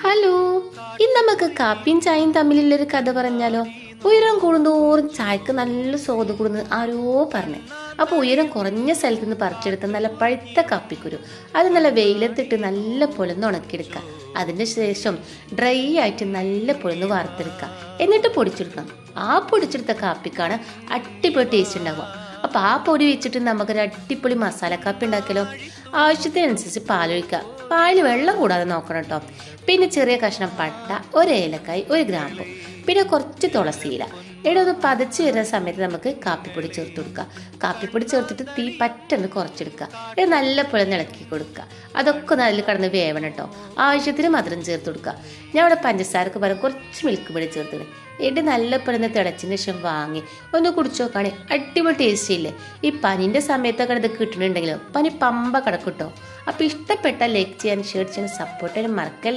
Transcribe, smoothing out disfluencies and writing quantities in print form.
Hello, ഇന്ന് നമുക്ക് കാപ്പിയും ചായയും തമ്മിലുള്ളൊരു കഥ പറഞ്ഞാലോ? ഉയരം കൂടുന്തോറും ചായക്ക് നല്ല സ്വാദ് കൂടുന്നു ആരോ പറഞ്ഞു. അപ്പോൾ ഉയരം കുറഞ്ഞ സ്ഥലത്ത് നിന്ന് പറിച്ചെടുത്ത നല്ല പഴുത്ത കാപ്പിക്കുരു അത് നല്ല വെയിലത്തിട്ട് നല്ല പൊളിന്ന് ഉണക്കിയെടുക്കുക. അതിന് ശേഷം ഡ്രൈ ആയിട്ട് നല്ല പൊളിന്ന് വാർത്തെടുക്കുക. എന്നിട്ട് പൊടിച്ചെടുക്കണം. ആ പൊടിച്ചെടുത്ത കാപ്പിക്കാണ് അടിപൊളി ടേസ്റ്റ് ഉണ്ടാവുക. അപ്പോൾ ആ പൊടി വെച്ചിട്ട് നമുക്കൊരു അടിപൊളി മസാല കാപ്പി ഉണ്ടാക്കിയാലോ? ആവശ്യത്തിനനുസരിച്ച് പാലൊഴിക്കുക. പാലിൽ വെള്ളം കൂടാതെ നോക്കണം കേട്ടോ. പിന്നെ ചെറിയ കഷ്ണം പട്ട, ഒരു ഏലക്കായ്, ഒരു ഗ്രാമ്പു, പിന്നെ കുറച്ച് തുളസിയില. ഇവിടെ ഒന്ന് പതച്ച് വരുന്ന സമയത്ത് നമുക്ക് കാപ്പിപ്പൊടി ചേർത്ത് കൊടുക്കുക. കാപ്പിപ്പൊടി ചേർത്തിട്ട് തീ പറ്റൊന്ന് കുറച്ചെടുക്കുക. ഇത് നല്ല പോലെ ഇളക്കി കൊടുക്കുക. അതൊക്കെ നല്ല കടന്ന് വേവണം കേട്ടോ. ആവശ്യത്തിന് മധുരം ചേർത്ത് കൊടുക്കുക. ഞാൻ ഇവിടെ പഞ്ചസാരക്ക് പകരം കുറച്ച് മിൽക്ക് പൊടി ചേർത്തിട്ട് എടി നല്ല പോലെ തിളച്ചതിന് ശേഷം വാങ്ങി ഒന്ന് കുടിച്ചു നോക്കുകയാണെ അടിപൊളി ടേസ്റ്റ് ഇല്ലേ. ഈ പനിൻ്റെ സമയത്തൊക്കെ ഇത് കിട്ടുന്നുണ്ടെങ്കിലോ പനി പമ്പ കിടക്കും കേട്ടോ. അപ്പോൾ ഇഷ്ടപ്പെട്ട ലൈക്ക് ചെയ്യാൻ, ഷെയർ ചെയ്യാൻ, സപ്പോർട്ട് ചെയ്യാൻ മറക്കല്ലേ.